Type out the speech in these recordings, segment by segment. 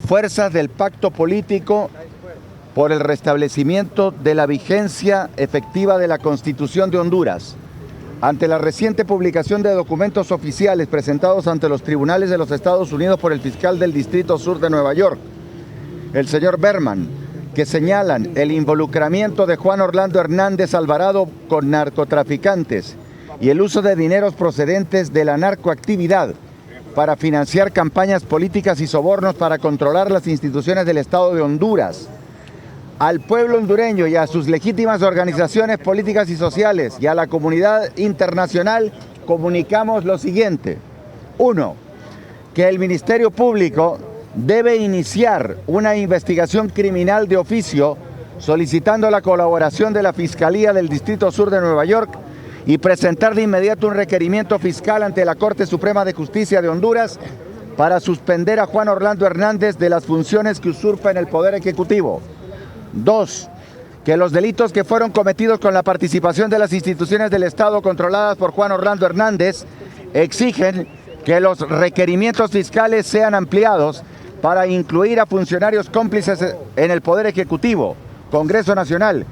fuerzas del pacto político por el restablecimiento de la vigencia efectiva de la Constitución de Honduras. Ante la reciente publicación de documentos oficiales presentados ante los tribunales de los Estados Unidos por el fiscal del Distrito Sur de Nueva York, el señor Berman, que señalan el involucramiento de Juan Orlando Hernández Alvarado con narcotraficantes y el uso de dineros procedentes de la narcoactividad para financiar campañas políticas y sobornos para controlar las instituciones del Estado de Honduras. Al pueblo hondureño y a sus legítimas organizaciones políticas y sociales y a la comunidad internacional comunicamos lo siguiente. 1. Que el Ministerio Público debe iniciar una investigación criminal de oficio solicitando la colaboración de la Fiscalía del Distrito Sur de Nueva York y presentar de inmediato un requerimiento fiscal ante la Corte Suprema de Justicia de Honduras para suspender a Juan Orlando Hernández de las funciones que usurpa en el Poder Ejecutivo. 2. Que los delitos que fueron cometidos con la participación de las instituciones del Estado controladas por Juan Orlando Hernández exigen que los requerimientos fiscales sean ampliados para incluir a funcionarios cómplices en el Poder Ejecutivo, Congreso Nacional,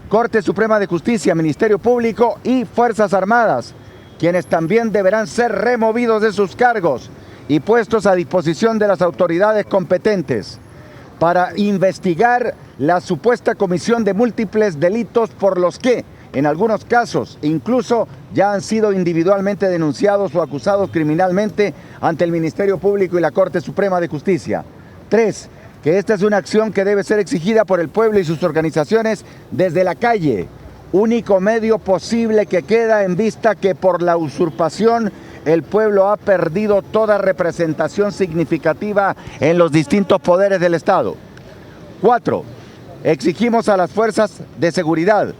Corte Suprema de Justicia, Ministerio Público y Fuerzas Armadas, quienes también deberán ser removidos de sus cargos y puestos a disposición de las autoridades competentes para investigar la supuesta comisión de múltiples delitos por los que, en algunos casos, incluso ya han sido individualmente denunciados o acusados criminalmente ante el Ministerio Público y la Corte Suprema de Justicia. 3. Que esta es una acción que debe ser exigida por el pueblo y sus organizaciones desde la calle, único medio posible que queda en vista que por la usurpación el pueblo ha perdido toda representación significativa en los distintos poderes del Estado. 4. Exigimos a las fuerzas de seguridad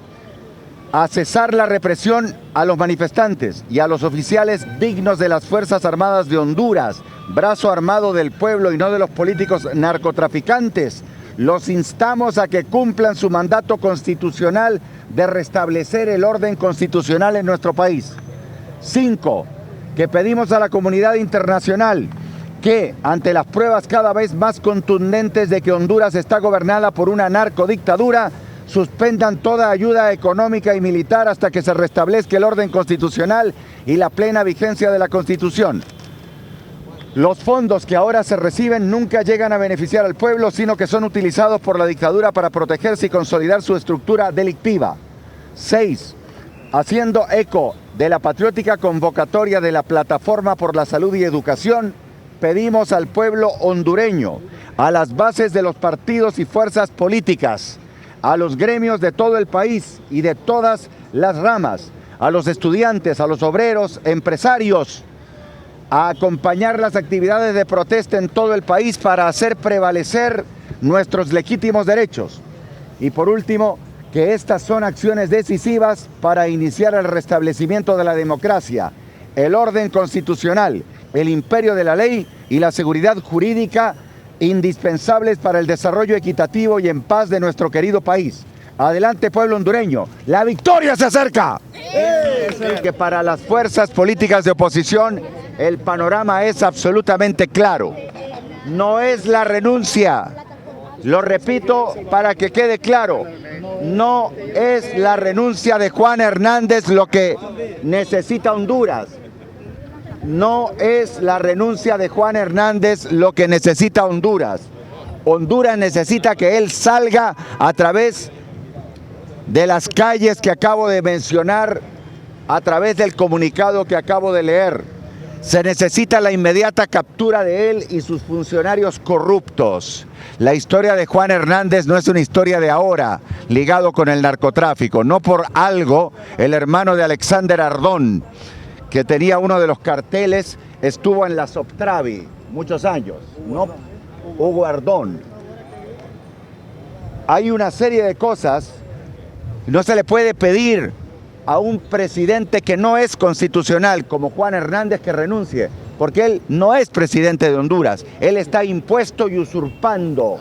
a cesar la represión a los manifestantes y a los oficiales dignos de las Fuerzas Armadas de Honduras, brazo armado del pueblo y no de los políticos narcotraficantes. Los instamos a que cumplan su mandato constitucional de restablecer el orden constitucional en nuestro país. 5. Que pedimos a la comunidad internacional que, ante las pruebas cada vez más contundentes de que Honduras está gobernada por una narcodictadura, suspendan toda ayuda económica y militar hasta que se restablezca el orden constitucional y la plena vigencia de la Constitución. Los fondos que ahora se reciben nunca llegan a beneficiar al pueblo, sino que son utilizados por la dictadura para protegerse y consolidar su estructura delictiva. 6. Haciendo eco de la patriótica convocatoria de la Plataforma por la Salud y Educación, pedimos al pueblo hondureño, a las bases de los partidos y fuerzas políticas, a los gremios de todo el país y de todas las ramas, a los estudiantes, a los obreros, empresarios, a acompañar las actividades de protesta en todo el país para hacer prevalecer nuestros legítimos derechos. Y por último, que estas son acciones decisivas para iniciar el restablecimiento de la democracia, el orden constitucional, el imperio de la ley y la seguridad jurídica indispensables para el desarrollo equitativo y en paz de nuestro querido país. Adelante, pueblo hondureño, la victoria se acerca. Que para las fuerzas políticas de oposición el panorama es absolutamente claro. No es la renuncia, lo repito para que quede claro, no es la renuncia de Juan Hernández lo que necesita Honduras. No es la renuncia de Juan Hernández lo que necesita Honduras. Honduras necesita que él salga a través de las calles que acabo de mencionar, a través del comunicado que acabo de leer. Se necesita la inmediata captura de él y sus funcionarios corruptos. La historia de Juan Hernández no es una historia de ahora, ligado con el narcotráfico. No por algo, el hermano de Alexander Ardón, que tenía uno de los carteles, estuvo en la Soptravi muchos años, ¿no? Hugo Ardón. Hay una serie de cosas, no se le puede pedir a un presidente que no es constitucional, como Juan Hernández, que renuncie, porque él no es presidente de Honduras, él está impuesto y usurpando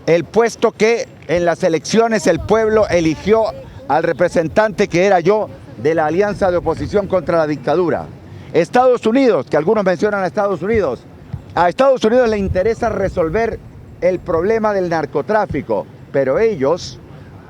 el puesto que en las elecciones el pueblo eligió al representante que era yo, de la alianza de oposición contra la dictadura. Estados Unidos, que algunos mencionan a Estados Unidos, A Estados Unidos le interesa resolver el problema del narcotráfico, pero ellos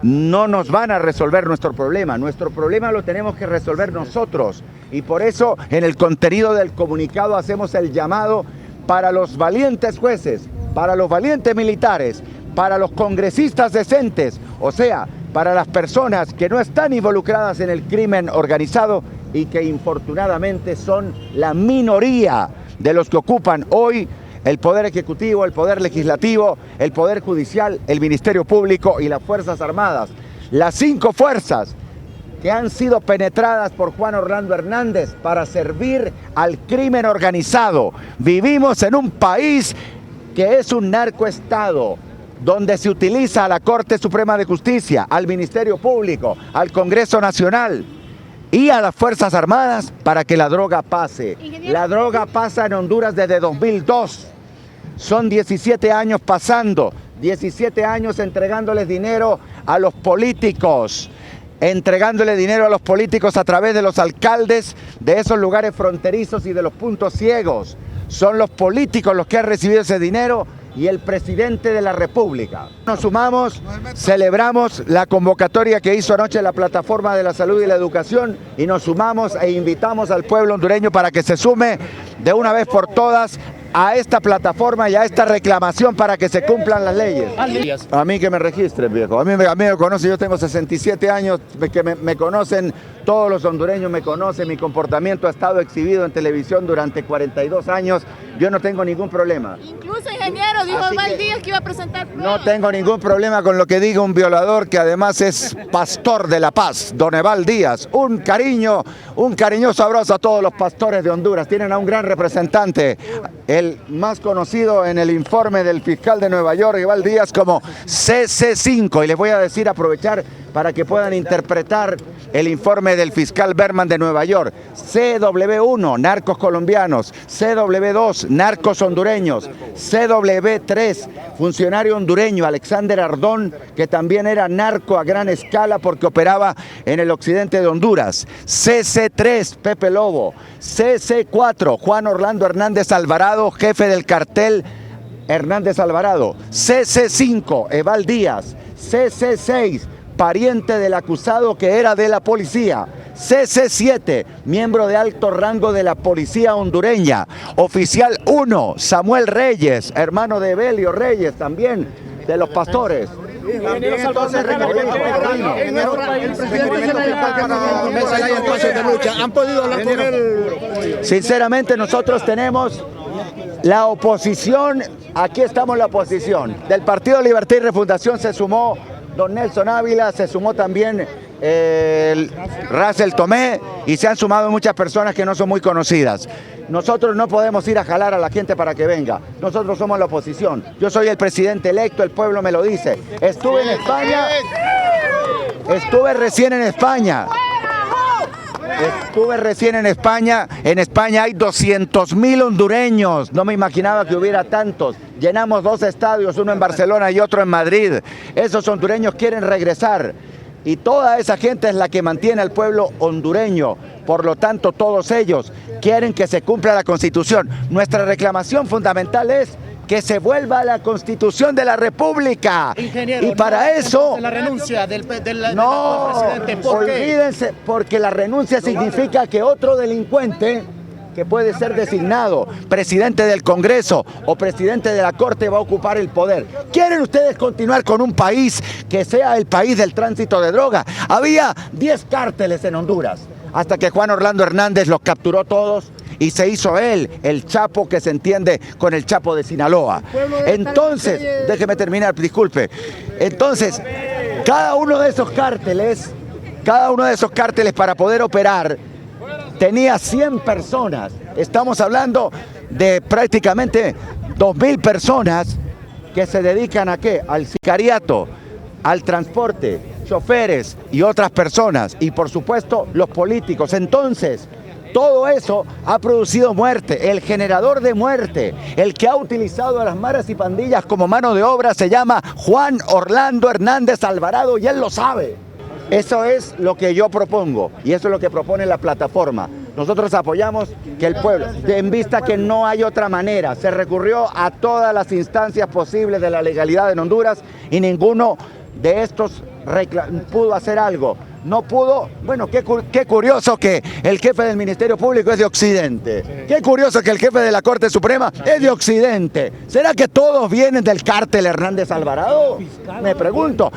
no nos van a resolver nuestro problema. Nuestro problema lo tenemos que resolver nosotros. Y por eso en el contenido del comunicado hacemos el llamado para los valientes jueces, para los valientes militares, para los congresistas decentes, o sea, para las personas que no están involucradas en el crimen organizado y que infortunadamente son la minoría de los que ocupan hoy el Poder Ejecutivo, el Poder Legislativo, el Poder Judicial, el Ministerio Público y las Fuerzas Armadas. Las 5 fuerzas que han sido penetradas por Juan Orlando Hernández para servir al crimen organizado. Vivimos en un país que es un narcoestado, donde se utiliza a la Corte Suprema de Justicia, al Ministerio Público, al Congreso Nacional y a las Fuerzas Armadas para que la droga pase. La droga pasa en Honduras desde 2002. Son 17 años pasando, 17 años entregándoles dinero a los políticos, entregándole dinero a los políticos a través de los alcaldes de esos lugares fronterizos y de los puntos ciegos. Son los políticos los que han recibido ese dinero y el presidente de la República. Nos sumamos, celebramos la convocatoria que hizo anoche la Plataforma de la Salud y la Educación y nos sumamos e invitamos al pueblo hondureño para que se sume de una vez por todas a esta plataforma y a esta reclamación para que se cumplan las leyes. A mí que me registren, viejo. A mí me conocen, yo tengo 67 años, que me conocen, todos los hondureños me conocen, mi comportamiento ha estado exhibido en televisión durante 42 años, yo no tengo ningún problema. Incluso, ingeniero, dijo Eval Díaz que iba a presentar pruebas. No tengo ningún problema con lo que diga un violador que además es pastor de la paz, don Eval Díaz. Un cariñoso abrazo a todos los pastores de Honduras. Tienen a un gran representante, el más conocido en el informe del fiscal de Nueva York, Eval Díaz, como CC5. Y les voy a decir, aprovechar para que puedan interpretar el informe del fiscal Berman de Nueva York. CW1, narcos colombianos. CW2, narcos hondureños. CW3, funcionario hondureño, Alexander Ardón, que también era narco a gran escala porque operaba en el occidente de Honduras. CC3, Pepe Lobo. CC4, Juan Orlando Hernández Alvarado, jefe del cartel Hernández Alvarado. CC5, Eval Díaz. CC6, pariente del acusado que era de la policía. CC7, miembro de alto rango de la policía hondureña. Oficial 1, Samuel Reyes, hermano de Evelio Reyes, también de los pastores. ¿Han podido hablar con él? Sinceramente, nosotros tenemos la oposición, aquí estamos la oposición. Del Partido Libertad y Refundación se sumó don Nelson Ávila, se sumó también Russell Tomé y se han sumado muchas personas que no son muy conocidas. Nosotros no podemos ir a jalar a la gente para que venga. Nosotros somos la oposición. Yo soy el presidente electo, el pueblo me lo dice. Estuve en España, estuve recién en España. En España hay 200.000 hondureños. No me imaginaba que hubiera tantos. Llenamos 2 estadios, uno en Barcelona y otro en Madrid. Esos hondureños quieren regresar. Y toda esa gente es la que mantiene al pueblo hondureño. Por lo tanto, todos ellos quieren que se cumpla la Constitución. Nuestra reclamación fundamental es que se vuelva a la Constitución de la República. Ingeniero, y para eso... La renuncia del presidente. Olvídense, porque la renuncia significa que otro delincuente que puede ser designado presidente del Congreso o presidente de la Corte va a ocupar el poder. ¿Quieren ustedes continuar con un país que sea el país del tránsito de droga? Había 10 cárteles en Honduras, hasta que Juan Orlando Hernández los capturó todos y se hizo él el Chapo que se entiende con el Chapo de Sinaloa. Entonces, déjeme terminar, disculpe. Entonces, cada uno de esos cárteles para poder operar tenía 100 personas. Estamos hablando de prácticamente 2.000 personas que se dedican ¿a qué? Al sicariato, al transporte, choferes y otras personas. Y por supuesto los políticos. Entonces, todo eso ha producido muerte. El generador de muerte, el que ha utilizado a las maras y pandillas como mano de obra, se llama Juan Orlando Hernández Alvarado y él lo sabe. Eso es lo que yo propongo y eso es lo que propone la plataforma. Nosotros apoyamos que el pueblo, en vista que no hay otra manera, se recurrió a todas las instancias posibles de la legalidad en Honduras y ninguno de estos pudo hacer algo. No pudo, bueno, qué curioso que el jefe del Ministerio Público es de Occidente. Qué curioso que el jefe de la Corte Suprema es de Occidente. ¿Será que todos vienen del cártel Hernández Alvarado? Me pregunto.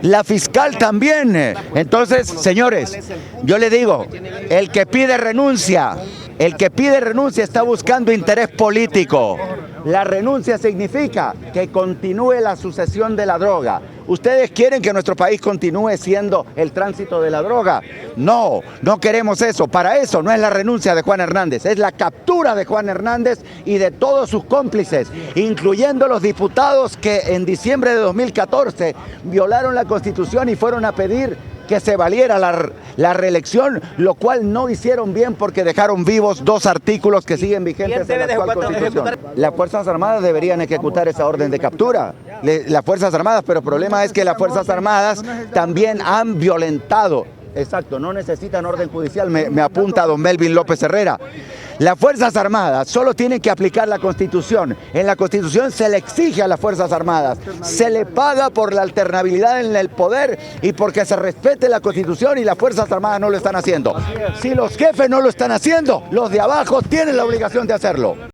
La fiscal también. Entonces, señores, yo le digo, el que pide renuncia está buscando interés político. La renuncia significa que continúe la sucesión de la droga. ¿Ustedes quieren que nuestro país continúe siendo el tránsito de la droga? No, no queremos eso. Para eso no es la renuncia de Juan Hernández, es la captura de Juan Hernández y de todos sus cómplices, incluyendo los diputados que en diciembre de 2014 violaron la Constitución y fueron a pedir que se valiera la reelección, lo cual no hicieron bien porque dejaron vivos 2 artículos que siguen vigentes en la actual Constitución. Las Fuerzas Armadas deberían ejecutar esa orden de captura, las Fuerzas Armadas, pero el problema es que las Fuerzas Armadas también han violentado. Exacto, no necesitan orden judicial, me apunta don Melvin López Herrera. Las Fuerzas Armadas solo tienen que aplicar la Constitución. En la Constitución se le exige a las Fuerzas Armadas, se le paga por la alternabilidad en el poder y porque se respete la Constitución, y las Fuerzas Armadas no lo están haciendo. Si los jefes no lo están haciendo, los de abajo tienen la obligación de hacerlo.